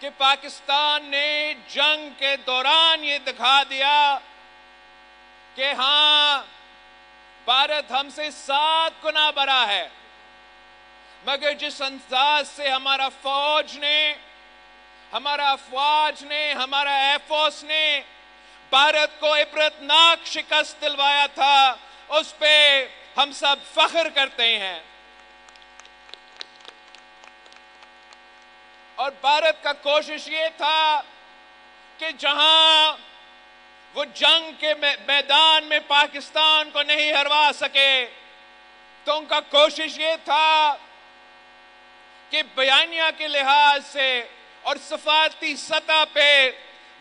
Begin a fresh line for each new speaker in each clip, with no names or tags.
کہ پاکستان نے جنگ کے دوران یہ دکھا دیا کہ ہاں بھارت ہم سے 7 گنا بڑا ہے، مگر جس انداز سے ہمارا فوج نے، ہمارا افواج نے، ہمارا ایئر فورس نے بھارت کو عبرتناک شکست دلوایا تھا، اس پہ ہم سب فخر کرتے ہیں۔ اور بھارت کا کوشش یہ تھا کہ جہاں وہ جنگ کے میدان میں پاکستان کو نہیں ہروا سکے تو ان کا کوشش یہ تھا کہ بیانیہ کے لحاظ سے اور سفارتی سطح پہ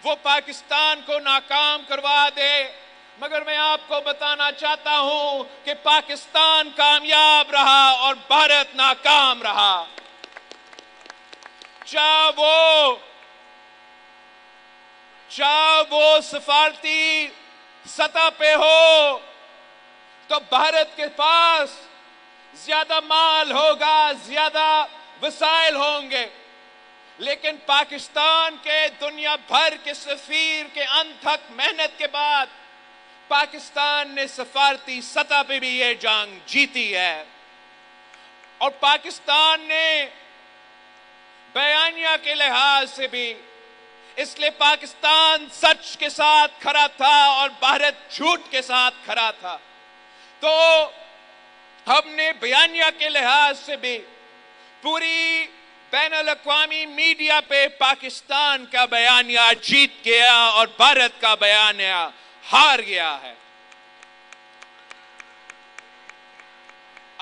وہ پاکستان کو ناکام کروا دے، مگر میں آپ کو بتانا چاہتا ہوں کہ پاکستان کامیاب رہا اور بھارت ناکام رہا۔ چاہے وہ سفارتی سطح پہ ہو تو بھارت کے پاس زیادہ مال ہوگا، زیادہ وسائل ہوں گے، لیکن پاکستان کے دنیا بھر کے سفیر کے انتھک محنت کے بعد پاکستان نے سفارتی سطح پہ بھی یہ جنگ جیتی ہے۔ اور پاکستان نے بیانیہ کے لحاظ سے بھی، اس لیے پاکستان سچ کے ساتھ کھڑا تھا اور بھارت جھوٹ کے ساتھ کھڑا تھا، تو ہم نے بیانیہ کے لحاظ سے بھی پوری بین الاقوامی میڈیا پہ پاکستان کا بیانیہ جیت گیا اور بھارت کا بیانیہ ہار گیا ہے۔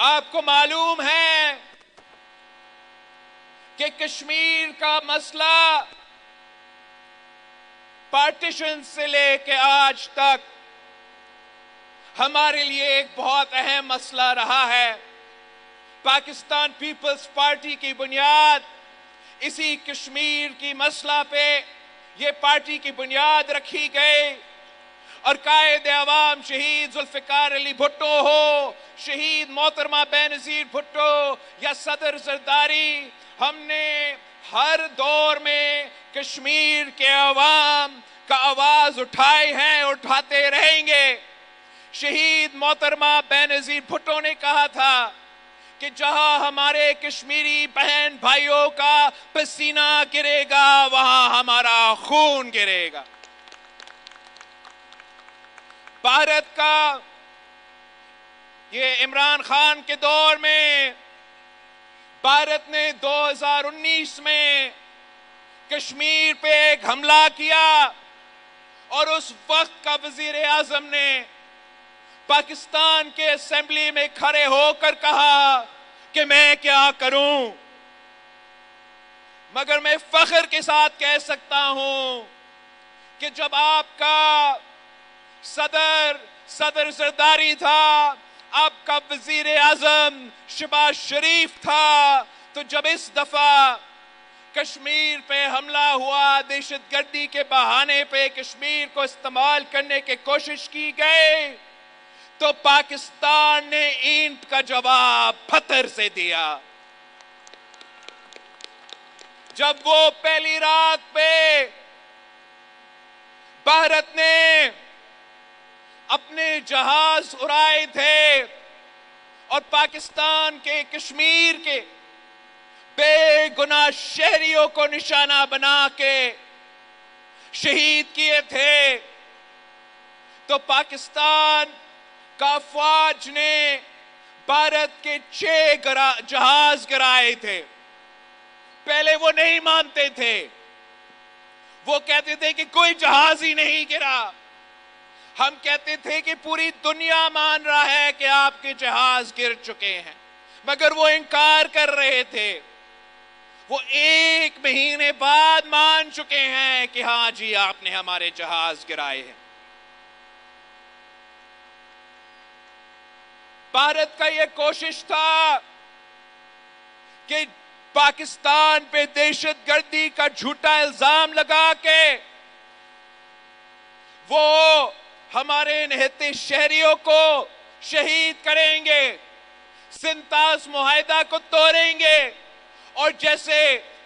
آپ کو معلوم ہے کہ کشمیر کا مسئلہ پارٹیشن سے لے کے آج تک ہمارے لیے ایک بہت اہم مسئلہ رہا ہے۔ پاکستان پیپلز پارٹی کی بنیاد اسی کشمیر کی مسئلہ پہ یہ پارٹی کی بنیاد رکھی گئی، اور قائد عوام شہید ذوالفقار علی بھٹو ہو، شہید محترمہ بینظیر بھٹو یا صدر زرداری، ہم نے ہر دور میں کشمیر کے عوام کا آواز اٹھائے ہیں، اٹھاتے رہیں گے۔ شہید محترمہ بینظیر بھٹو نے کہا تھا کہ جہاں ہمارے کشمیری بہن بھائیوں کا پسینہ گرے گا وہاں ہمارا خون گرے گا۔ بھارت کا یہ عمران خان کے دور میں بھارت نے 2019 میں کشمیر پہ ایک حملہ کیا، اور اس وقت کا وزیر اعظم نے پاکستان کے اسمبلی میں کھڑے ہو کر کہا کہ میں کیا کروں، مگر میں فخر کے ساتھ کہہ سکتا ہوں کہ جب آپ کا صدر زرداری تھا، آپ کا وزیر اعظم شہباز شریف تھا، تو جب اس دفعہ کشمیر پہ حملہ ہوا، دہشت گردی کے بہانے پہ کشمیر کو استعمال کرنے کی کوشش کی گئی، تو پاکستان نے اینٹ کا جواب پتھر سے دیا۔ جب وہ پہلی رات پہ بھارت نے اپنے جہاز اڑائے تھے اور پاکستان کے کشمیر کے بے گناہ شہریوں کو نشانہ بنا کے شہید کیے تھے، تو پاکستان کا فوج نے بھارت کے 6 جہاز گرائے تھے۔ پہلے وہ نہیں مانتے تھے، وہ کہتے تھے کہ کوئی جہاز ہی نہیں گرا۔ ہم کہتے تھے کہ پوری دنیا مان رہا ہے کہ آپ کے جہاز گر چکے ہیں، مگر وہ انکار کر رہے تھے۔ وہ 1 مہینے بعد مان چکے ہیں کہ ہاں جی آپ نے ہمارے جہاز گرائے ہیں۔ بھارت کا یہ کوشش تھا کہ پاکستان پہ دہشت گردی کا جھوٹا الزام لگا کے وہ ہمارے نہتے شہریوں کو شہید کریں گے، سنتاس معاہدہ کو توڑیں گے، اور جیسے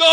2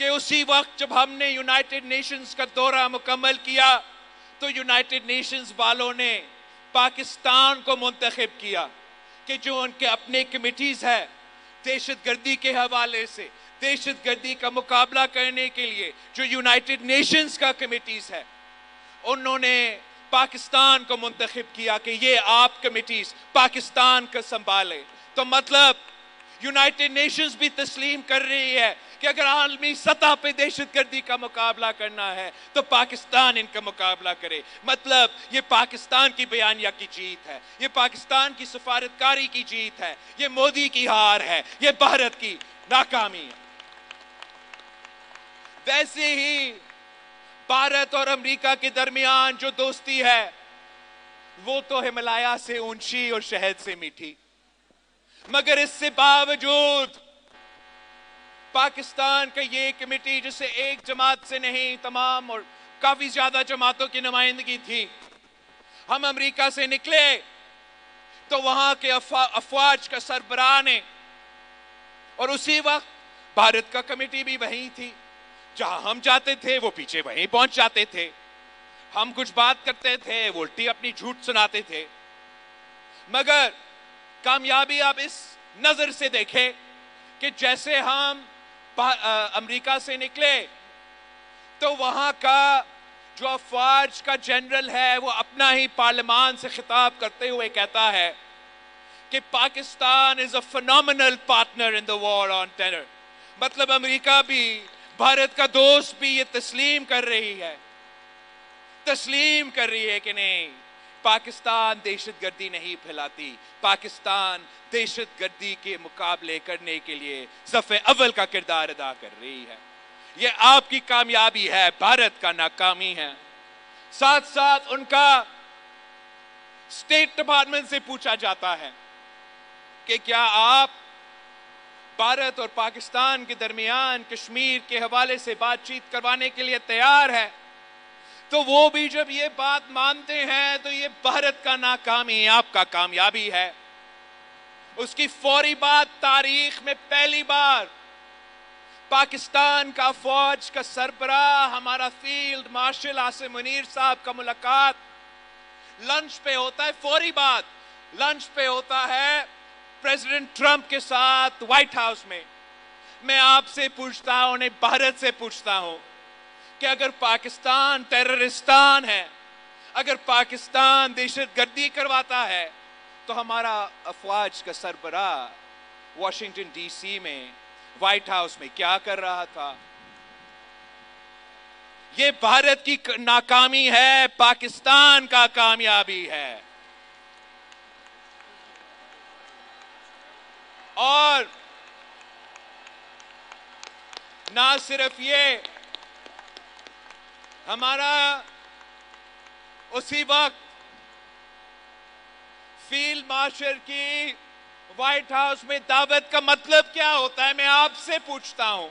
کہ اسی وقت جب ہم نے یونائٹڈ نیشنز کا دورہ مکمل کیا تو یونائٹڈ نیشنز والوں نے پاکستان کو منتخب کیا کہ جو ان کے اپنے کمیٹیز ہے دہشت گردی کے حوالے سے، دہشت گردی کا مقابلہ کرنے کے لیے جو یونائٹڈ نیشنز کا کمیٹیز ہے، انہوں نے پاکستان کو منتخب کیا کہ یہ آپ کمیٹیز پاکستان کا سنبھالے۔ تو مطلب یونائٹڈ نیشنز بھی تسلیم کر رہی ہے کہ اگر عالمی سطح پہ دہشت گردی کا مقابلہ کرنا ہے تو پاکستان ان کا مقابلہ کرے۔ مطلب یہ پاکستان کی بیانیہ کی جیت ہے، یہ پاکستان کی سفارتکاری کی جیت ہے، یہ مودی کی ہار ہے، یہ بھارت کی ناکامی ہے۔ ویسے ہی بھارت اور امریکہ کے درمیان جو دوستی ہے وہ تو ہمالیہ سے اونچی اور شہد سے میٹھی، مگر اس سے باوجود پاکستان کا یہ کمیٹی جسے ایک جماعت سے نہیں تمام اور کافی زیادہ جماعتوں کی نمائندگی تھی، ہم امریکہ سے نکلے تو وہاں کے افواج کا سربراہ نے، اور اسی وقت بھارت کا کمیٹی بھی وہیں تھی، جہاں ہم جاتے تھے وہ پیچھے وہیں پہنچ جاتے تھے، ہم کچھ بات کرتے تھے وہ الٹی اپنی جھوٹ سناتے تھے۔ مگر کامیابی آپ اس نظر سے دیکھیں کہ جیسے ہم امریکہ سے نکلے تو وہاں کا جو افواج کا جنرل ہے وہ اپنا ہی پارلیمان سے خطاب کرتے ہوئے کہتا ہے کہ Pakistan is a phenomenal partner in the war on terror۔ مطلب امریکہ بھی، بھارت کا دوست بھی یہ تسلیم کر رہی ہے کہ نہیں، پاکستان دہشت گردی نہیں پھیلاتی، پاکستان دہشت گردی کے مقابلے کرنے کے لیے صف اول کا کردار ادا کر رہی ہے۔ یہ آپ کی کامیابی ہے، بھارت کا ناکامی ہے۔ ساتھ ساتھ ان کا اسٹیٹ ڈپارٹمنٹ سے پوچھا جاتا ہے کہ کیا آپ بھارت اور پاکستان کے درمیان کشمیر کے حوالے سے بات چیت کروانے کے لیے تیار ہے، تو وہ بھی جب یہ بات مانتے ہیں تو یہ بھارت کا ناکامی آپ کا کامیابی ہے۔ اس کی فوری بعد تاریخ میں پہلی بار پاکستان کا فوج کا سربراہ ہمارا فیلڈ مارشل عاصم منیر صاحب کا ملاقات لنچ پہ ہوتا ہے، فوری بعد لنچ پہ ہوتا ہے پریزیڈنٹ ٹرمپ کے ساتھ وائٹ ہاؤس میں۔ میں آپ سے پوچھتا ہوں، انہیں بھارت سے پوچھتا ہوں کہ اگر پاکستان ٹیررستان ہے، اگر پاکستان دہشت گردی کرواتا ہے تو ہمارا افواج کا سربراہ واشنگٹن ڈی سی میں وائٹ ہاؤس میں کیا کر رہا تھا؟ یہ بھارت کی ناکامی ہے، پاکستان کا کامیابی ہے۔ اور نہ صرف یہ، ہمارا اسی وقت فیلڈ مارشل کی وائٹ ہاؤس میں دعوت کا مطلب کیا ہوتا ہے؟ میں آپ سے پوچھتا ہوں،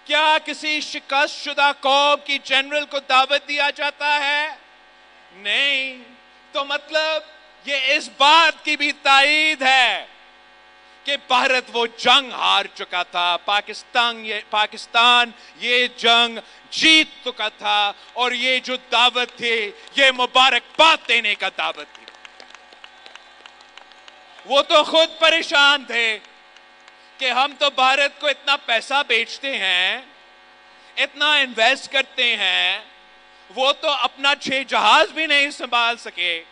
کیا کسی شکست شدہ قوم کی جنرل کو دعوت دیا جاتا ہے؟ نہیں۔ تو مطلب یہ اس بات کی بھی تائید ہے کہ بھارت وہ جنگ ہار چکا تھا، پاکستان یہ جنگ جیت چکا تھا، اور یہ جو دعوت تھی یہ مبارکباد دینے کا دعوت تھی۔ وہ تو خود پریشان تھے کہ ہم تو بھارت کو اتنا پیسہ بیچتے ہیں، اتنا انویسٹ کرتے ہیں، وہ تو اپنا 6 جہاز بھی نہیں سنبھال سکے۔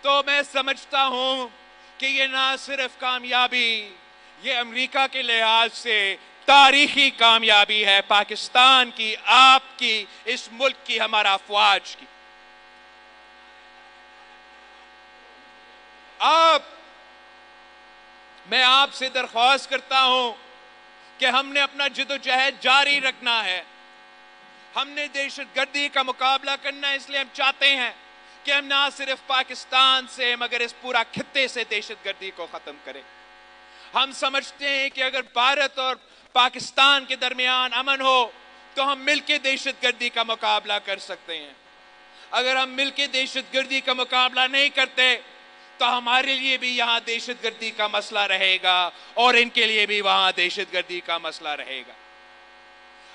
تو میں سمجھتا ہوں کہ یہ نہ صرف کامیابی، یہ امریکہ کے لحاظ سے تاریخی کامیابی ہے، پاکستان کی، آپ کی، اس ملک کی، ہمارا افواج کی۔ میں آپ سے درخواست کرتا ہوں کہ ہم نے اپنا جدوجہد جاری رکھنا ہے۔ ہم نے دہشت گردی کا مقابلہ کرنا ہے، اس لیے ہم چاہتے ہیں کہ ہم نہ صرف پاکستان سے مگر اس پورا خطے سے دہشت گردی کو ختم کریں۔ ہم سمجھتے ہیں کہ اگر بھارت اور پاکستان کے درمیان امن ہو تو ہم مل کے دہشت گردی کا مقابلہ کر سکتے ہیں۔ اگر ہم مل کے دہشت گردی کا مقابلہ نہیں کرتے تو ہمارے لیے بھی یہاں دہشت گردی کا مسئلہ رہے گا، اور ان کے لیے بھی وہاں دہشت گردی کا مسئلہ رہے گا۔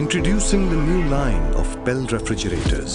Introducing the new line of Pell refrigerators,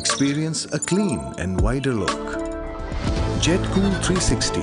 experience a clean and wider look. JetCool 360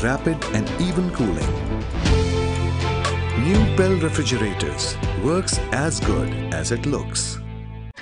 rapid and even cooling. New Pell refrigerators works as good as it looks.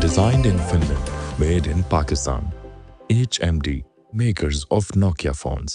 Designed in Finland, made in Pakistan. HMD, makers of Nokia phones.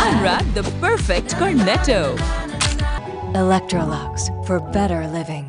Unwrap the perfect cornetto.
Electrolux for better living.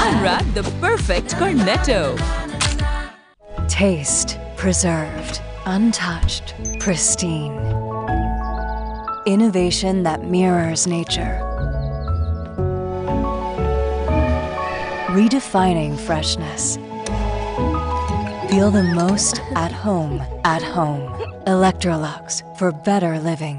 Unwrap the perfect cornetto.
Taste preserved, untouched, pristine. Innovation that mirrors nature. Redefining freshness. Feel the most at home, at home. Electrolux for better living.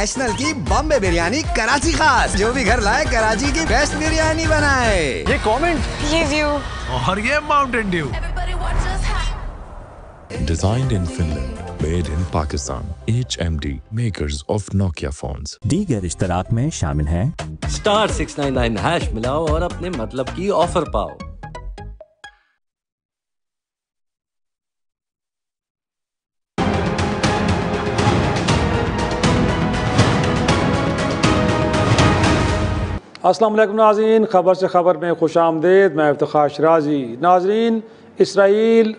National کی بامبے بریانی کراچی خاص. جو بھی گھر لائے کراچی کی best biryani بنائے.
یہ comment,
یہ ویو
اور یہ Mountain Dew.
Designed in Finland, made in Pakistan. HMD, makers of Nokia phones.
دیگر اشتراک میں شامل ہیں
*699# ملاؤ اور اپنے مطلب کی آفر پاؤ.
السلام علیکم ناظرین، خبر سے خبر میں خوش آمدید. میں افتخار شرازی. ناظرین، اسرائیل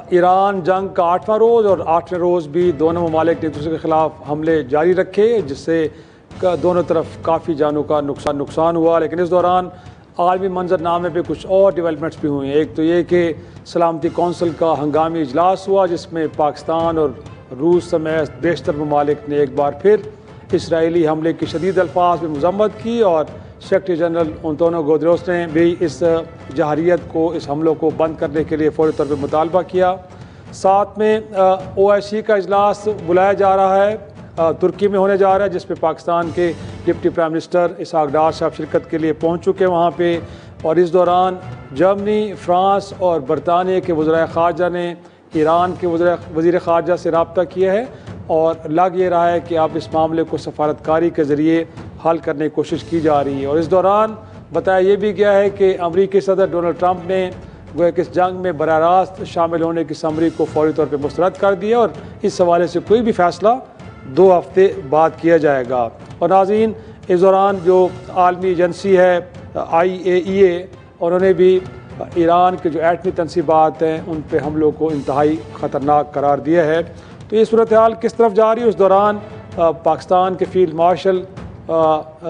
ایران جنگ کا 8واں روز اور 8ویں روز بھی دونوں ممالک نے ایک دوسرے کے خلاف حملے جاری رکھے، جس سے دونوں طرف کافی جانوں کا نقصان ہوا. لیکن اس دوران عالمی منظر نامے پہ کچھ اور ڈیولپمنٹس بھی ہوئی ہیں. ایک تو یہ کہ سلامتی کونسل کا ہنگامی اجلاس ہوا، جس میں پاکستان اور روس سمیت بیشتر ممالک نے ایک بار پھر اسرائیلی حملے کی شدید الفاظ میں مذمت کی، اور سیکرٹری جنرل انطونیو گوتریس نے بھی اس جہریت کو، اس حملوں کو بند کرنے کے لیے فوری طور پہ مطالبہ کیا. ساتھ میں OIC کا اجلاس بلایا جا رہا ہے، ترکی میں ہونے جا رہا ہے، جس پہ پاکستان کے deputy prime minister Ishaq Dar صاحب شرکت کے لیے پہنچ چکے وہاں پہ. اور اس دوران جرمنی، فرانس اور برطانیہ کے وزرائے خارجہ نے ایران کے وزیر خارجہ سے رابطہ کیا ہے، اور لگ یہ رہا ہے کہ اب اس معاملے کو سفارتکاری کے ذریعے حل کرنے کی کوشش کی جا رہی ہے. اور اس دوران بتایا یہ بھی گیا ہے کہ امریکی صدر ڈونلڈ ٹرمپ نے گویا کہ اس جنگ میں براہ راست شامل ہونے کی سمری کو فوری طور پہ مسترد کر دیا، اور اس حوالے سے کوئی بھی فیصلہ 2 ہفتے بعد کیا جائے گا. اور ناظرین، اس دوران جو عالمی ایجنسی ہے IAEA، انہوں نے بھی ایران کے جو ایٹمی تنصیبات ہیں ان پہ حملوں کو انتہائی خطرناک قرار دیا ہے. تو یہ صورتحال کس طرف جا رہی ہے؟ اس دوران پاکستان کے فیلڈ مارشل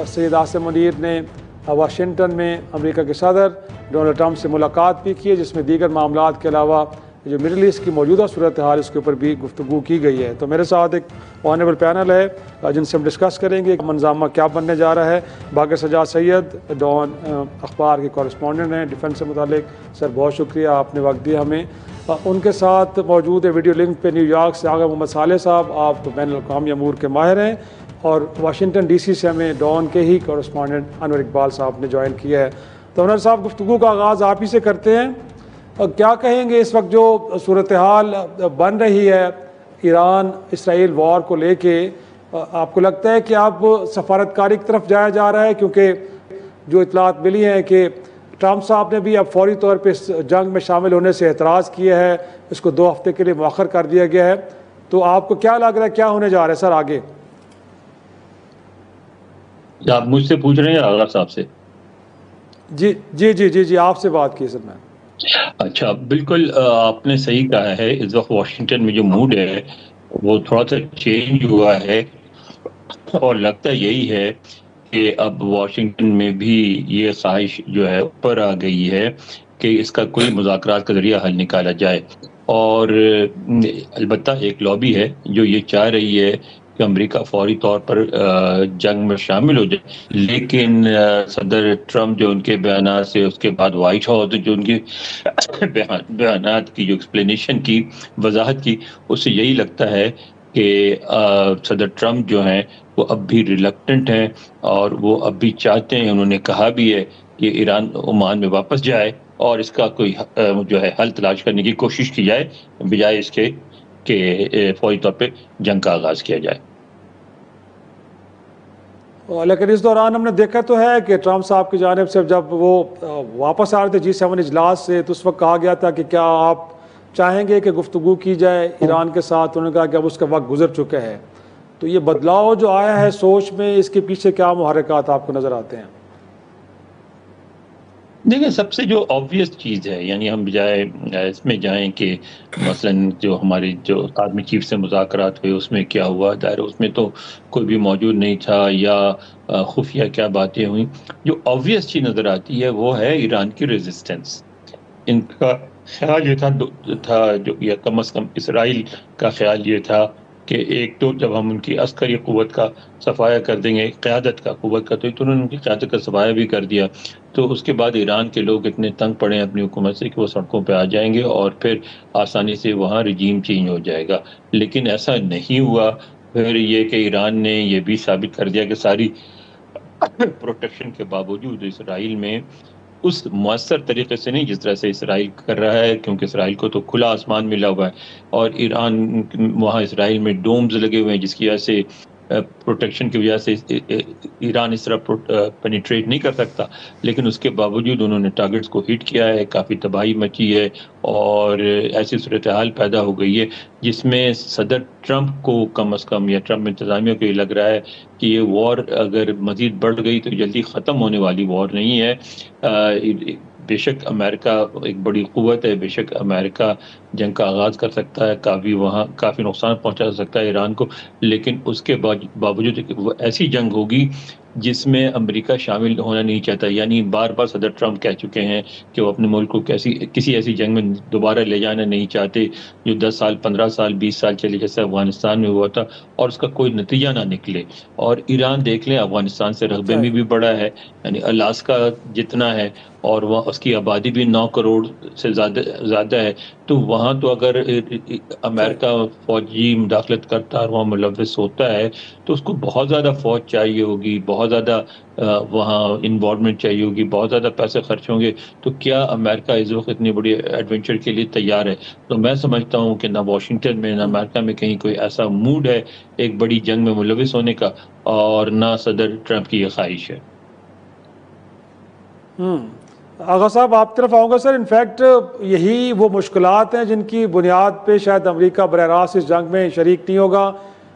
سید عاصم منیر نے واشنگٹن میں امریکہ کے صدر ڈونلڈ ٹرمپ سے ملاقات بھی کی ہے، جس میں دیگر معاملات کے علاوہ جو مڈل ایسٹ کی موجودہ صورتحال اس کے اوپر بھی گفتگو کی گئی ہے. تو میرے ساتھ ایک آنریبل پینل ہے جن سے ہم ڈسکس کریں گے کہ منظامہ کیا بننے جا رہا ہے. باقر سجاد سید ڈان اخبار کے کورسپونڈنٹ ہیں ڈیفنس سے متعلق. سر بہت شکریہ، آپ نے وقت دیا ہمیں. ان کے ساتھ موجود ہے ویڈیو لنک پہ نیو یارک سے آغا محمد صالح صاحب، آپ تو بین الاقوامی امور کے ماہر ہیں. اور واشنگٹن DC سے ہمیں ڈان کے ہی کورسپونڈنٹ انور اقبال صاحب نے جوائن کیا ہے. تو انور صاحب، گفتگو کا آغاز آپ ہی سے کرتے ہیں. کیا کہیں گے اس وقت جو صورتحال بن رہی ہے ایران اسرائیل وار کو لے کے؟ آپ کو لگتا ہے کہ اب سفارتکاری کی طرف جایا جا رہا ہے؟ کیونکہ جو اطلاعات ملی ہیں کہ ٹرمپ صاحب نے بھی اب فوری طور پہ اس جنگ میں شامل ہونے سے اعتراض کیا ہے، اس کو 2 ہفتے کے لیے مؤخر کر دیا گیا ہے. تو آپ کو کیا لگ رہا ہے کیا ہونے جا رہا ہے سر آگے؟
آپ مجھ سے پوچھ رہے ہیں آغا صاحب سے؟
جی آپ سے بات کی سر میں.
اچھا، بالکل آپ نے صحیح کہا ہے. اس وقت واشنگٹن میں جو موڈ ہے وہ تھوڑا سا چینج ہوا ہے، اور لگتا یہی ہے کہ اب واشنگٹن میں بھی یہ خواہش جو ہے اوپر آ گئی ہے کہ اس کا کوئی مذاکرات کا ذریعہ حل نکالا جائے. اور البتہ ایک لابی ہے جو یہ چاہ رہی ہے کہ امریکہ فوری طور پر جنگ میں شامل ہو جائے، لیکن صدر ٹرمپ جو ان کے بیانات سے، اس کے بعد وائٹ ہاؤس جو ان کے بیانات کی جو ایکسپلینیشن کی، وضاحت کی، اس سے یہی لگتا ہے کہ صدر ٹرمپ جو ہیں وہ اب بھی ریلکٹنٹ ہیں، اور وہ اب بھی چاہتے ہیں، انہوں نے کہا بھی ہے کہ ایران عمان میں واپس جائے اور اس کا کوئی جو ہے حل تلاش کرنے کی کوشش کی جائے، بجائے اس کے کہ فوری طور پہ جنگ کا آغاز کیا جائے.
لیکن اس دوران ہم نے دیکھا تو ہے کہ ٹرمپ صاحب کی جانب سے جب وہ واپس آ رہے تھے G7 اجلاس سے، تو اس وقت کہا گیا تھا کہ کیا آپ چاہیں گے کہ گفتگو کی جائے ایران کے ساتھ؟ انہوں نے کہا کہ اب اس کا وقت گزر چکا ہے. تو یہ بدلاؤ جو آیا ہے سوچ میں، اس کے پیچھے کیا محرکات آپ کو نظر آتے ہیں؟
دیکھیں، سب سے جو آبویس چیز ہے، یعنی ہم بجائے اس میں جائیں کہ مثلاً جو ہماری جو آرمی چیف سے مذاکرات ہوئے اس میں کیا ہوا، ظاہر اس میں تو کوئی بھی موجود نہیں تھا، یا خفیہ کیا باتیں ہوئیں. جو آبویس چیز نظر آتی ہے وہ ہے ایران کی ریزسٹنس. ان کا خیال یہ تھا جو یا کم از کم اسرائیل کا خیال یہ تھا کہ ایک تو جب ہم ان کی عسکری قوت کا صفایا کر دیں گے، قیادت کا، قوت کا، تو انہوں نے ان کی قیادت کا صفایا بھی کر دیا، تو اس کے بعد ایران کے لوگ اتنے تنگ پڑے ہیں اپنی حکومت سے کہ وہ سڑکوں پہ آ جائیں گے اور پھر آسانی سے وہاں رجیم چینج ہو جائے گا. لیکن ایسا نہیں ہوا. پھر یہ کہ ایران نے یہ بھی ثابت کر دیا کہ ساری پروٹیکشن کے باوجود اسرائیل میں اس مؤثر طریقے سے نہیں جس طرح سے اسرائیل کر رہا ہے، کیونکہ اسرائیل کو تو کھلا آسمان ملا ہوا ہے اور ایران وہاں اسرائیل میں ڈومز لگے ہوئے ہیں جس کی وجہ سے پروٹیکشن کی وجہ سے ایران اس طرح پینیٹریٹ نہیں کر سکتا، لیکن اس کے باوجود انہوں نے ٹارگٹس کو ہٹ کیا ہے، کافی تباہی مچی ہے اور ایسی صورتحال پیدا ہو گئی ہے جس میں صدر ٹرمپ کو کم از کم یا ٹرمپ انتظامیہ کو یہ لگ رہا ہے کہ یہ وار اگر مزید بڑھ گئی تو جلدی ختم ہونے والی وار نہیں ہے۔ بے شک امریکہ ایک بڑی قوت ہے، بے شک امریکہ جنگ کا آغاز کر سکتا ہے، کافی نقصان پہنچا سکتا ہے ایران کو، لیکن اس کے باوجود وہ ایسی جنگ ہوگی جس میں امریکہ شامل ہونا نہیں چاہتا۔ یعنی بار بار صدر ٹرمپ کہہ چکے ہیں کہ وہ اپنے ملک کو کسی ایسی جنگ میں دوبارہ لے جانا نہیں چاہتے جو 10 سال 15 سال 20 سال چلے جیسے افغانستان میں ہوا تھا اور اس کا کوئی نتیجہ نہ نکلے۔ اور ایران دیکھ لیں افغانستان سے رقبے میں بھی بڑا ہے، یعنی الاسکا جتنا ہے اور وہاں اس کی آبادی بھی 9 کروڑ سے زیادہ ہے، تو وہاں تو اگر امریکہ فوجی مداخلت کرتا اور وہاں ملوث ہوتا ہے تو اس کو بہت زیادہ فوج چاہیے ہوگی، بہت زیادہ وہاں انوالومنٹ چاہیے ہوگی، بہت زیادہ پیسے خرچ ہوں گے، تو کیا امریکہ اس وقت اتنی بڑی ایڈونچر کے لیے تیار ہے؟ تو میں سمجھتا ہوں کہ نہ واشنگٹن میں نہ امریکہ میں کہیں کوئی ایسا موڈ ہے ایک بڑی جنگ میں ملوث ہونے کا، اور نہ صدر ٹرمپ کی یہ خواہش ہے۔
آغا صاحب آپ طرف آؤں گا سر۔ انفیکٹ یہی وہ مشکلات ہیں جن کی بنیاد پہ شاید امریکہ براہ راست اس جنگ میں شریک نہیں ہوگا،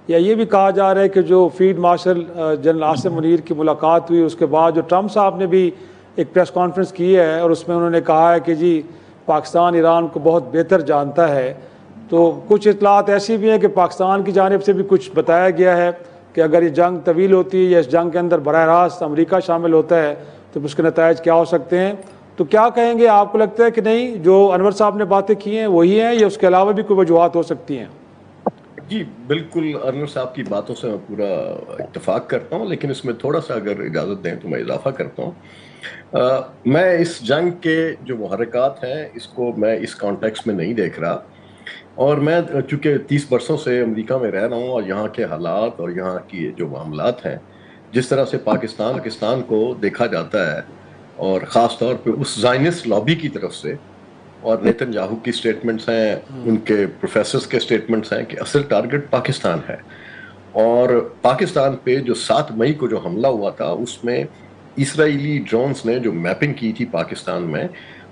یا یہ بھی کہا جا رہا ہے کہ جو field marshal general Asim Munir کی ملاقات ہوئی اس کے بعد جو ٹرمپ صاحب نے بھی ایک پریس کانفرنس کی ہے اور اس میں انہوں نے کہا ہے کہ جی پاکستان ایران کو بہت بہتر جانتا ہے، تو کچھ اطلاعات ایسی بھی ہیں کہ پاکستان کی جانب سے بھی کچھ بتایا گیا ہے کہ اگر یہ جنگ طویل ہوتی ہے یا اس جنگ کے اندر براہ راست امریکہ شامل ہوتا ہے تو اس کے نتائج کیا ہو سکتے ہیں۔ تو کیا کہیں گے، آپ کو لگتا ہے کہ نہیں جو انور صاحب نے باتیں کی ہیں وہی ہیں یا اس کے علاوہ بھی کوئی وجوہات ہو سکتی ہیں؟
جی بالکل، انور صاحب کی باتوں سے میں پورا اتفاق کرتا ہوں، لیکن اس میں تھوڑا سا اگر اجازت دیں تو میں اضافہ کرتا ہوں۔ میں اس جنگ کے جو محرکات ہیں اس کو میں اس کانٹیکس میں نہیں دیکھ رہا، اور میں چونکہ 30 برسوں سے امریکہ میں رہ رہا ہوں اور یہاں کے حالات اور یہاں کی جو معاملات ہیں، جس طرح سے پاکستان کو دیکھا جاتا ہے اور خاص طور پہ اس زائنسٹ لابی کی طرف سے، اور نیتن یاہو کی سٹیٹمنٹس ہیں، ان کے پروفیسرز کے سٹیٹمنٹس ہیں کہ اصل ٹارگٹ پاکستان ہے، اور پاکستان پہ جو 7 مئی کو جو حملہ ہوا تھا اس میں اسرائیلی ڈرونز نے جو میپنگ کی تھی پاکستان میں،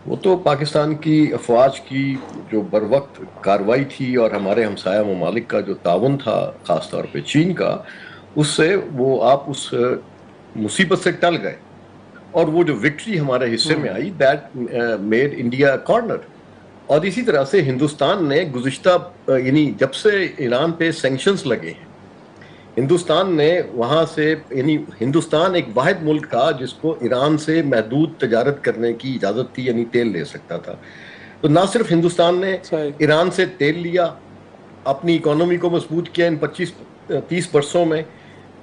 وہ تو پاکستان کی افواج کی جو بروقت کارروائی تھی اور ہمارے ہمسایہ ممالک کا جو تعاون تھا خاص طور پہ چین کا، اس سے وہ آپ اس مصیبت سے ٹل گئے، اور وہ جو وکٹری ہمارے حصے میں آئی دیٹ میڈ انڈیا کارنر۔ اور اسی طرح سے ہندوستان نے گزشتہ یعنی جب سے ایران پہ سینکشنز لگے ہیں، ہندوستان نے وہاں سے یعنی ہندوستان ایک واحد ملک تھا جس کو ایران سے محدود تجارت کرنے کی اجازت تھی، یعنی تیل لے سکتا تھا۔ تو نہ صرف ہندوستان نے ایران سے تیل لیا، اپنی اکانومی کو مضبوط کیا ان 25-30 برسوں میں،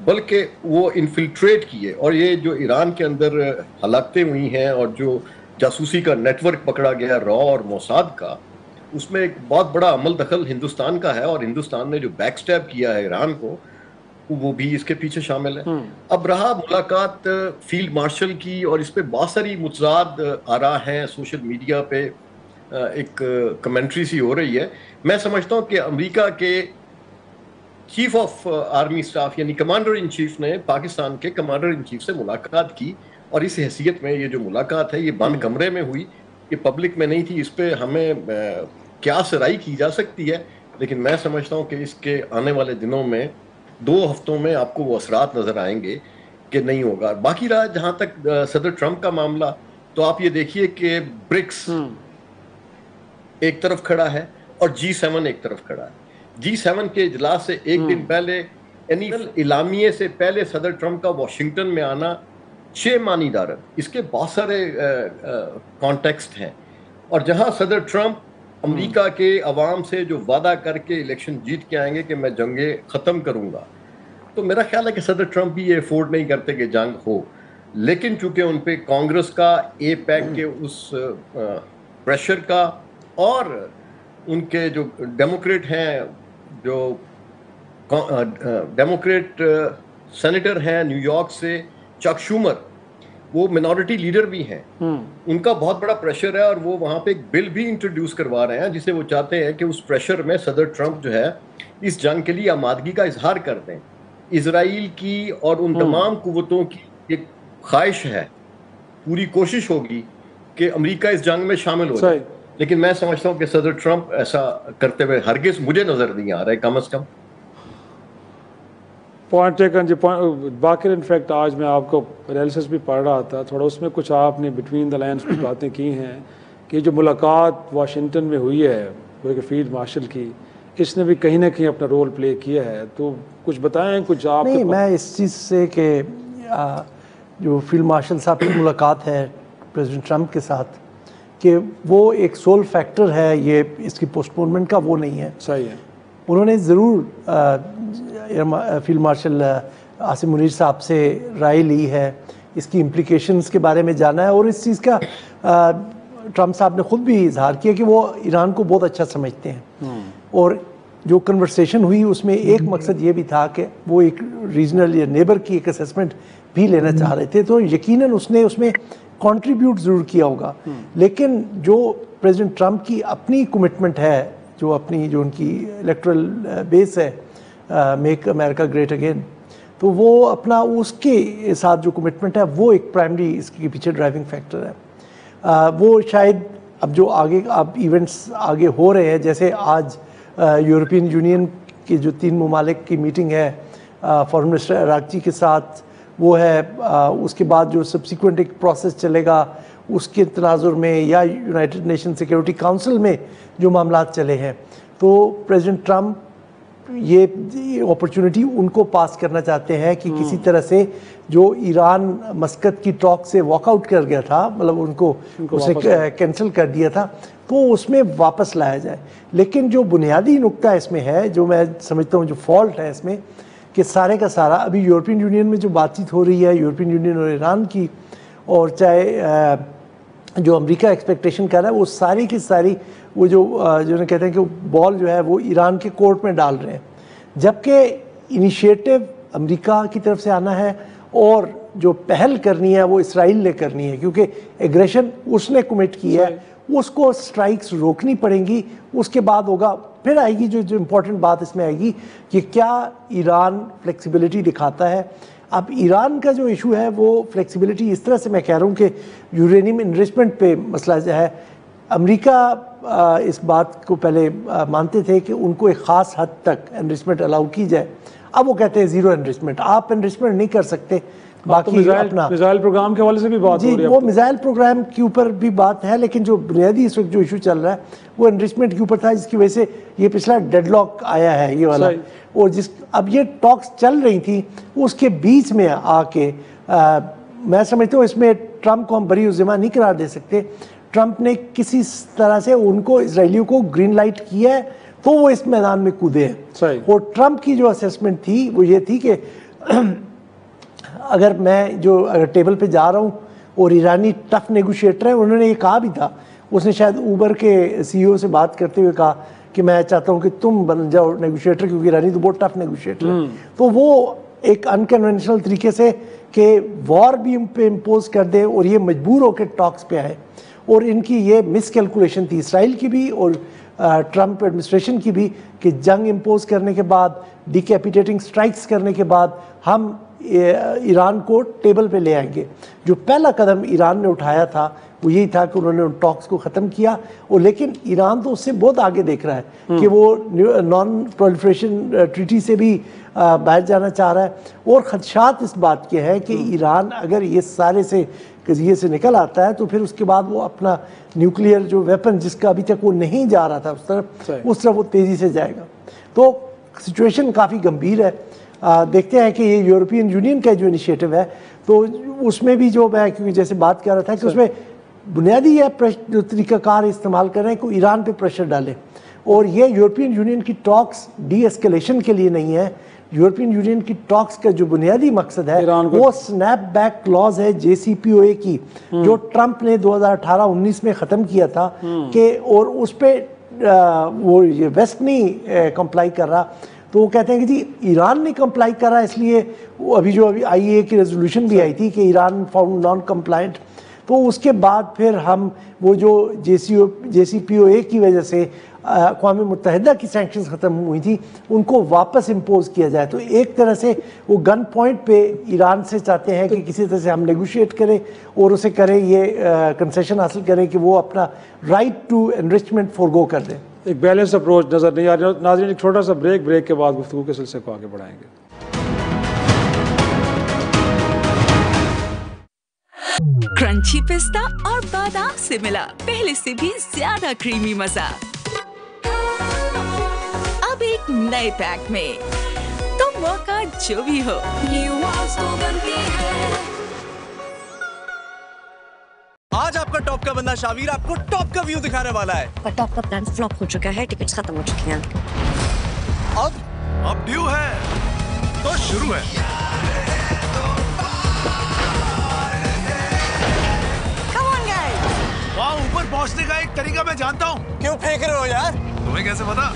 بلکہ وہ انفلٹریٹ کیے، اور یہ جو ایران کے اندر ہلاکتیں ہوئی ہیں اور جو جاسوسی کا نیٹ ورک پکڑا گیا را اور موساد کا، اس میں ایک بہت بڑا عمل دخل ہندوستان کا ہے، اور ہندوستان نے جو بیک سٹیپ کیا ہے ایران کو وہ بھی اس کے پیچھے شامل ہے۔ اب رہا ملاقات فیلڈ مارشل کی، اور اس پہ بہت ساری متضاد آراء ہیں، سوشل میڈیا پہ ایک کمنٹری سی ہو رہی ہے۔ میں سمجھتا ہوں کہ امریکہ کے چیف آف آرمی سٹاف یعنی کمانڈر ان چیف نے پاکستان کے کمانڈر ان چیف سے ملاقات کی، اور اس حیثیت میں یہ جو ملاقات ہے یہ بند کمرے میں ہوئی، یہ پبلک میں نہیں تھی۔ اس پہ ہمیں کیا رائے کی جا سکتی ہے، لیکن میں سمجھتا ہوں کہ اس کے آنے والے دنوں میں 2 ہفتوں میں آپ کو وہ اثرات نظر آئیں گے کہ نہیں ہوگا۔ باقی رہا جہاں تک صدر ٹرمپ کا معاملہ، تو آپ یہ دیکھیے کہ برکس ایک طرف کھڑا ہے اور G7 ایک طرف کھڑا ہے۔ G7 کے اجلاس سے ایک دن پہلے یعنی اعلامیے سے پہلے صدر ٹرمپ کا واشنگٹن میں آنا 6 معنی دارت، اس کے بہت سارے کانٹیکسٹ ہیں، اور جہاں صدر ٹرمپ امریکہ کے عوام سے جو وعدہ کر کے الیکشن جیت کے آئیں گے کہ میں جنگیں ختم کروں گا، تو میرا خیال ہے کہ صدر ٹرمپ بھی یہ افورڈ نہیں کرتے کہ جنگ ہو، لیکن چونکہ ان پہ کانگریس کا اے پیک کے اس پریشر کا، اور ان کے جو ڈیموکریٹ ہیں جو ڈیموکریٹ سینیٹر ہیں نیو یارک سے چک شومر, وہ منورٹی لیڈر بھی ہیں, ان کا بہت بڑا پریشر ہے اور وہ وہاں پہ ایک بل بھی انٹروڈیوس کروا رہے ہیں جسے وہ چاہتے ہیں کہ اس پریشر میں صدر ٹرمپ جو ہے اس جنگ کے لیے آمادگی کا اظہار کر دیں. اسرائیل کی اور ان تمام قوتوں کی ایک خواہش ہے, پوری کوشش ہوگی کہ امریکہ اس جنگ میں شامل ہو جائے, لیکن میں سمجھتا ہوں کہ صدر ٹرمپ ایسا کرتے ہوئے ہرگز مجھے نظر نہیں آ رہا ہے, کم از کم.
پوائنٹ ٹیکن جی. باقر انفیکٹ آج میں آپ کو انالیسس بھی پڑھ رہا تھا, تھوڑا اس میں کچھ آپ نے بٹوین دا لائنس کچھ باتیں کی ہیں کہ جو ملاقات واشنگٹن میں ہوئی ہے فیلڈ مارشل کی, اس نے بھی کہیں نہ کہیں اپنا رول پلے کیا ہے, تو کچھ بتائیں کچھ آپ.
نہیں, میں اس چیز سے کہ جو فیلڈ مارشل صاحب کی ملاقات ہے پریزیڈنٹ ٹرمپ کے ساتھ, کہ وہ ایک سول فیکٹر ہے یہ اس کی پوسٹ پونمنٹ کا, وہ نہیں ہے.
صحیح ہے.
انہوں نے ضرور فیلڈ مارشل عاصم منیر صاحب سے رائے لی ہے, اس کی امپلیکیشنز کے بارے میں جانا ہے, اور اس چیز کا ٹرمپ صاحب نے خود بھی اظہار کیا کہ وہ ایران کو بہت اچھا سمجھتے ہیں, اور جو کنورسیشن ہوئی اس میں ایک مقصد یہ بھی تھا کہ وہ ایک ریجنل یا نیبر کی ایک اسیسمنٹ بھی لینا چاہ رہے تھے, تو یقیناً اس نے اس میں کنٹریبیوٹ ضرور کیا ہوگا. لیکن جو پریزیڈنٹ ٹرمپ کی اپنی کمٹمنٹ ہے, جو ان کی الیکٹرل بیس ہے میک امریکہ گریٹ اگین, تو وہ اپنا اس کے ساتھ جو کمٹمنٹ ہے وہ ایک پرائمری اس کے پیچھے ڈرائیونگ فیکٹر ہے. وہ شاید اب جو آگے اب ایونٹس آگے ہو رہے ہیں, جیسے آج یورپین یونین کے جو 3 ممالک کی میٹنگ ہے فارن منسٹر عراقچی کے ساتھ, وہ ہے, اس کے بعد جو سبسیکوینٹ ایک پروسیس چلے گا اس کے تناظر میں, یا یونائٹڈ نیشن سیکیورٹی کاؤنسل میں جو معاملات چلے ہیں, تو پریزیڈنٹ ٹرمپ یہ اپرچونٹی ان کو پاس کرنا چاہتے ہیں کہ کسی طرح سے جو ایران مسقط کی ٹاک سے واک آؤٹ کر گیا تھا, مطلب ان کو اسے کینسل کر دیا تھا, تو اس میں واپس لایا جائے. لیکن جو بنیادی نقطہ اس میں ہے, جو میں سمجھتا ہوں جو فالٹ ہے اس میں, کہ سارے کا سارا ابھی یورپین یونین میں جو بات چیت ہو رہی ہے یورپین یونین اور ایران کی, اور چاہے جو امریکہ ایکسپیکٹیشن کر رہا ہے, وہ ساری کی ساری وہ جو کہتے ہیں کہ بال جو ہے وہ ایران کے کورٹ میں ڈال رہے ہیں, جبکہ انیشیٹو امریکہ کی طرف سے آنا ہے, اور جو پہل کرنی ہے وہ اسرائیل نے کرنی ہے, کیونکہ ایگریشن اس نے کمٹ کی ہے, اس کو سٹرائکس روکنی پڑیں گی. اس کے بعد ہوگا, پھر آئے گی جو امپورٹنٹ بات اس میں آئے گی کہ کیا ایران فلیکسیبلٹی دکھاتا ہے. اب ایران کا جو ایشو ہے وہ فلیکسیبلٹی اس طرح سے میں کہہ رہا ہوں کہ یورینیم انرچمنٹ پہ مسئلہ جو ہے, امریکہ اس بات کو پہلے مانتے تھے کہ ان کو ایک خاص حد تک انرچمنٹ الاؤ کی جائے, اب وہ کہتے ہیں زیرو انرچمنٹ, آپ انرچمنٹ نہیں کر سکتے. باقی
میزائل پروگرام کے حوالے سے بھی بات ہو رہی ہے,
وہ میزائل پروگرام کے اوپر بھی بات ہے, لیکن جو بنیادی اس وقت جو ایشو چل رہا ہے وہ انرچمنٹ کے اوپر تھا, جس کی وجہ سے یہ پچھلا ڈیڈ لاک آیا ہے یہ والا. اور اب یہ ٹاکس چل رہی تھی, اس کے بیچ میں آ کے میں سمجھتا ہوں اس میں ٹرمپ کو ہم بری ذمہ نہیں قرار دے سکتے. ٹرمپ نے کسی طرح سے ان کو اسرائیلیوں کو گرین لائٹ کیا ہے, تو وہ اس میدان میں کودے ہیں. اور ٹرمپ کی جو اسیسمنٹ تھی وہ یہ تھی کہ اگر میں اگر ٹیبل پہ جا رہا ہوں اور ایرانی ٹف نیگوشیٹر ہیں, انہوں نے یہ کہا بھی تھا, اس نے شاید اوبر کے سی ای او سے بات کرتے ہوئے کہا کہ میں چاہتا ہوں کہ تم بن جاؤ نیگوشیٹر, کیونکہ ایرانی تو بہت ٹف نیگوشیٹر ہے. تو وہ ایک انکنونشنل طریقے سے کہ وار بھی ان پہ امپوز کر دے, اور یہ مجبور ہو کے ٹاکس پہ آئے. اور ان کی یہ مس کیلکولیشن تھی اسرائیل کی بھی اور ٹرمپ ایڈمنسٹریشن کی بھی, کہ جنگ امپوز کرنے کے بعد, ڈیکیپیٹیٹنگ سٹرائکس کرنے کے بعد ہم ایران کو ٹیبل پہ لے آئیں گے. جو پہلا قدم ایران نے اٹھایا تھا وہ یہی تھا کہ انہوں نے ان ٹاکس کو ختم کیا, اور لیکن ایران تو اس سے بہت آگے دیکھ رہا ہے کہ وہ نان پرولیفریشن ٹریٹی سے بھی باہر جانا چاہ رہا ہے. اور خدشات اس بات کے ہیں کہ ایران اگر یہ سارے سے قضیے سے نکل آتا ہے, تو پھر اس کے بعد وہ اپنا نیوکلیئر جو ویپن جس کا ابھی تک وہ نہیں جا رہا تھا اس طرف وہ تیزی سے جائے گا. تو سچویشن کافی گمبھیر ہے. دیکھتے ہیں کہ یہ یورپین یونین کا جو انیشیٹو ہے, تو اس میں بھی جو میں کیونکہ جیسے بات کر رہا تھا کہ اس میں بنیادی یہ جو طریقہ کار استعمال کر رہے ہیں کہ ایران پہ پریشر ڈالے, اور یہ یورپین یونین کی ٹاکس ڈی اسکیلیشن کے لیے نہیں ہے. یورپین یونین کی ٹاکس کا جو بنیادی مقصد ہے وہ سنیپ بیک کلاز ہے جے سی پی او اے کی, جو ٹرمپ نے 2018-19 میں ختم کیا تھا, کہ اور اس پہ وہ یہ ویسٹ نہیں کمپلائی کر رہا, تو وہ کہتے ہیں کہ جی ایران نے کمپلائی کرا اس لیے وہ ابھی IAEA کی ریزولوشن بھی آئی تھی کہ ایران فاؤنڈ نان کمپلائنٹ، تو اس کے بعد پھر ہم وہ جو JCPOA کی وجہ سے اقوام متحدہ کی سینکشنز ختم ہوئی تھی ان کو واپس امپوز کیا جائے. تو ایک طرح سے وہ گن پوائنٹ پہ ایران سے چاہتے ہیں کہ کسی طرح سے ہم نیگوشیٹ کریں اور اسے کریں یہ کنسیشن حاصل کریں کہ وہ اپنا رائٹ ٹو انرچمنٹ فورگو کر دیں.
ایک بیلنس اپروچ نظر نہیں آ رہا. ناظرین ایک چھوٹا سا بریک کے بعد گفتگو کے سلسلے کو آگے بڑھائیں گے.
کرنچی پستہ اور بادام سے ملا پہلے سے بھی زیادہ کریمی مزہ اب ایک نئے پیک میں، تو موقع جو بھی ہو
آج آپ کا ٹاپ کا بندہ شاویر آپ کو ٹاپ کا ویو دکھانے والا ہے.
پر ٹاپ کا پلان فلاپ ہو چکا ہے، ٹکٹس ختم ہو چکی ہیں.
اب ڈیو ہے تو شروع ہے. وہاں اوپر پہنچنے کا ایک طریقہ میں جانتا ہوں.
کیوں پھینک رہے ہو یار؟
تمہیں کیسے پتا؟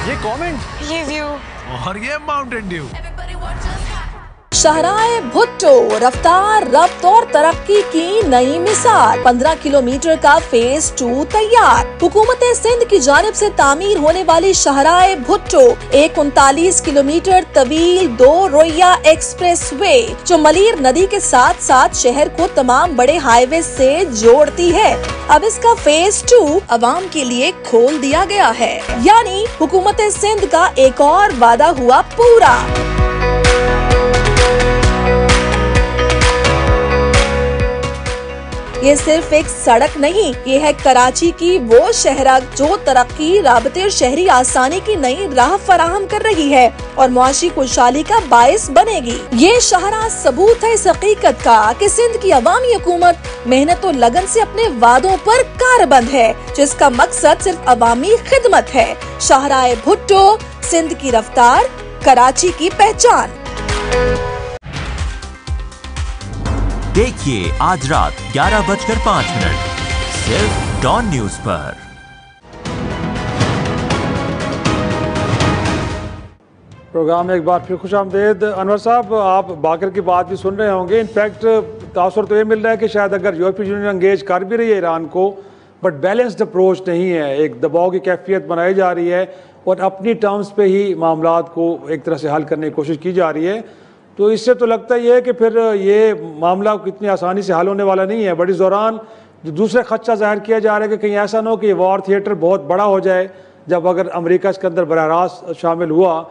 یہ کامنٹ،
یہ ویو
اور یہ ماؤنٹین ڈیو.
شاہراہ بھٹو رفتار رفت اور ترقی کی نئی مثال. 15 کلومیٹر کا فیز 2 تیار. حکومت سندھ کی جانب سے تعمیر ہونے والی شاہراہ بھٹو ایک 39 کلومیٹر طویل 2 رویہ ایکسپریس وے جو ملیر ندی کے ساتھ ساتھ شہر کو تمام بڑے ہائی وے سے جوڑتی ہے. اب اس کا فیز 2 عوام کے لیے کھول دیا گیا ہے، یعنی حکومت سندھ کا ایک اور وعدہ ہوا پورا. یہ صرف ایک سڑک نہیں، یہ ہے کراچی کی وہ شہرک جو ترقی، رابطے اور شہری آسانی کی نئی راہ فراہم کر رہی ہے اور معاشی خوشحالی کا باعث بنے گی. یہ شاہراہ ثبوت ہے اس حقیقت کا کہ سندھ کی عوامی حکومت محنت و لگن سے اپنے وعدوں پر کاربند ہے، جس کا مقصد صرف عوامی خدمت ہے. شاہراہ بھٹو، سندھ کی رفتار، کراچی کی پہچان.
دیکھیے آج رات 11:05 صرف ڈان نیوز پر.
پروگرام میں ایک بار پھر خوش آمدید. انور صاحب، آپ باقر کی بات بھی سن رہے ہوں گے. انفیکٹ تاثر تو یہ مل رہا ہے کہ شاید اگر یورپی یونین انگیج کر بھی رہی ہے ایران کو، بٹ بیلنسڈ اپروچ نہیں ہے. ایک دباؤ کی کیفیت بنائی جا رہی ہے اور اپنی ٹرمز پہ ہی معاملات کو ایک طرح سے حل کرنے کی کوشش کی جا رہی ہے. تو اس سے تو لگتا ہی ہے کہ پھر یہ معاملہ اتنی آسانی سے حل ہونے والا نہیں ہے. بڑی دوران جو دوسرے خدشہ ظاہر کیا جا رہا ہے کہ کہیں ایسا نہ ہو کہ یہ وار تھیٹر بہت بڑا ہو جائے جب اگر امریکہ اس کے اندر براہ راست شامل ہوا.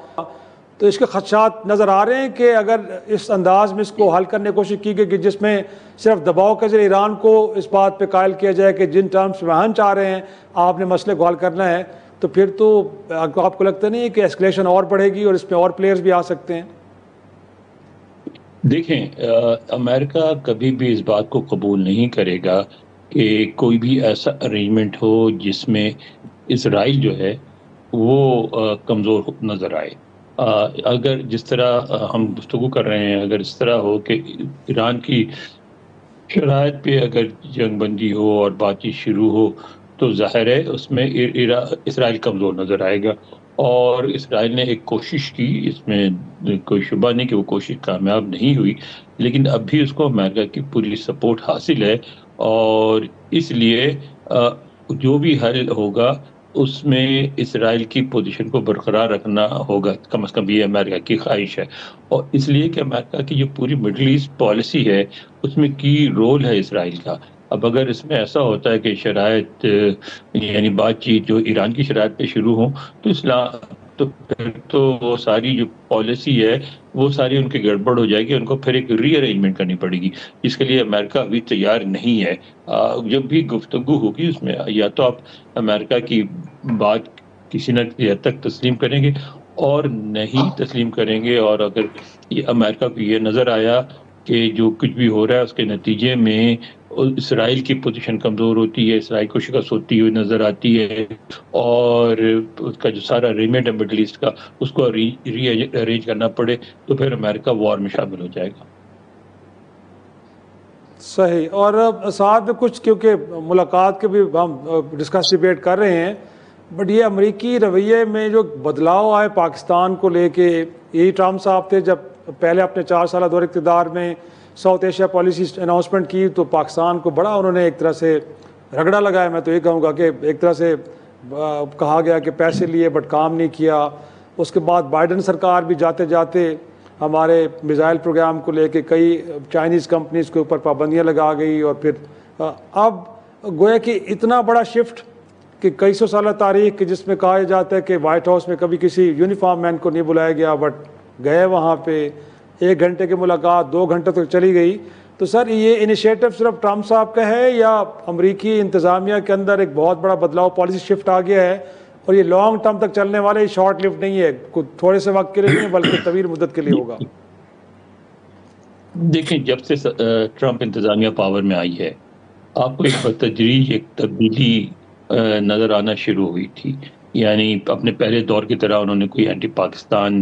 تو اس کے خدشات نظر آ رہے ہیں کہ اگر اس انداز میں اس کو حل کرنے کی کوشش کی گئی کہ جس میں صرف دباؤ کے ذریعے ایران کو اس بات پہ قائل کیا جائے کہ جن ٹرمز میں ہم چاہ رہے ہیں آپ نے مسئلے کو حل کرنا ہے، تو پھر تو آپ کو لگتا نہیں کہ ایسکلیشن اور بڑھے گی اور اس میں اور پلیئرز بھی آ سکتے ہیں؟
دیکھیں، امریکہ کبھی بھی اس بات کو قبول نہیں کرے گا کہ کوئی بھی ایسا ارینجمنٹ ہو جس میں اسرائیل جو ہے وہ کمزور نظر آئے. اگر جس طرح ہم گفتگو کر رہے ہیں، اگر اس طرح ہو کہ ایران کی شرائط پہ اگر جنگ بندی ہو اور بات چیت شروع ہو تو ظاہر ہے اس میں اسرائیل کمزور نظر آئے گا. اور اسرائیل نے ایک کوشش کی، اس میں کوئی شبہ نہیں کہ وہ کوشش کامیاب نہیں ہوئی، لیکن اب بھی اس کو امریکہ کی پوری سپورٹ حاصل ہے. اور اس لیے جو بھی حل ہوگا اس میں اسرائیل کی پوزیشن کو برقرار رکھنا ہوگا، کم از کم یہ امریکہ کی خواہش ہے. اور اس لیے کہ امریکہ کی جو پوری مڈل ایسٹ پالیسی ہے اس میں کی رول ہے اسرائیل کا. اب اگر اس میں ایسا ہوتا ہے کہ شرائط یعنی بات چیت جو ایران کی شرائط پہ شروع ہوں تو پھر تو وہ ساری جو پالیسی ہے وہ ساری ان کی گڑبڑ ہو جائے گی، ان کو پھر ایک ری ارینجمنٹ کرنی پڑے گی، جس کے لیے امریکہ ابھی تیار نہیں ہے. جب بھی گفتگو ہوگی اس میں یا تو آپ امریکہ کی بات کسی نہ کسی حد تک تسلیم کریں گے اور نہیں تسلیم کریں گے. اور اگر یہ امریکہ کو یہ نظر آیا کہ جو کچھ بھی ہو رہا ہے اس کے نتیجے میں اسرائیل کی پوزیشن کمزور ہوتی ہے، اسرائیل کو شکست ہوتی ہوئی نظر آتی ہے اور اس کا جو سارا ریمیٹ ہے مڈل ایسٹ کا اس کو ری ارینج کرنا پڑے، تو پھر امریکہ وار میں شامل ہو جائے گا.
صحیح. اور ساتھ میں کچھ کیونکہ ملاقات کے بھی ہم ڈسکس ڈیبیٹ کر رہے ہیں، بٹ یہ امریکی رویے میں جو بدلاؤ آئے پاکستان کو لے کے، یہی ٹرمپ صاحب تھے جب پہلے اپنے 4 سالہ دور اقتدار میں ساؤتھ ایشیا پالیسی اناؤنسمنٹ کی تو پاکستان کو بڑا انہوں نے ایک طرح سے رگڑا لگایا. میں تو یہ کہوں گا کہ ایک طرح سے کہا گیا کہ پیسے لیے بٹ کام نہیں کیا. اس کے بعد بائیڈن سرکار بھی جاتے جاتے ہمارے میزائل پروگرام کو لے کے کئی چائنیز کمپنیز کے اوپر پابندیاں لگا گئی، اور پھر اب گویا کہ اتنا بڑا شفٹ کہ کئی سو سالہ تاریخ کی جس میں کہا جاتا ہے کہ وائٹ ہاؤس میں کبھی کسی یونیفارم مین کو نہیں بلایا گیا، بٹ گئے وہاں پہ 1 گھنٹے کی ملاقات 2 گھنٹے تک چلی گئی. تو سر یہ انیشیٹو صرف ٹرمپ صاحب کا ہے یا امریکی انتظامیہ کے اندر ایک بہت بڑا بدلاؤ پالیسی شفٹ آ گیا ہے، اور یہ لانگ ٹرم تک چلنے والے شارٹ لفٹ نہیں ہے، تھوڑے سے وقت کے لیے نہیں بلکہ طویل مدت کے لیے ہوگا؟
دیکھیں، جب سے ٹرمپ انتظامیہ پاور میں آئی ہے آپ کو ایک بتدریج ایک تبدیلی نظر آنا شروع ہوئی تھی. یعنی اپنے پہلے دور کی طرح انہوں نے کوئی اینٹی پاکستان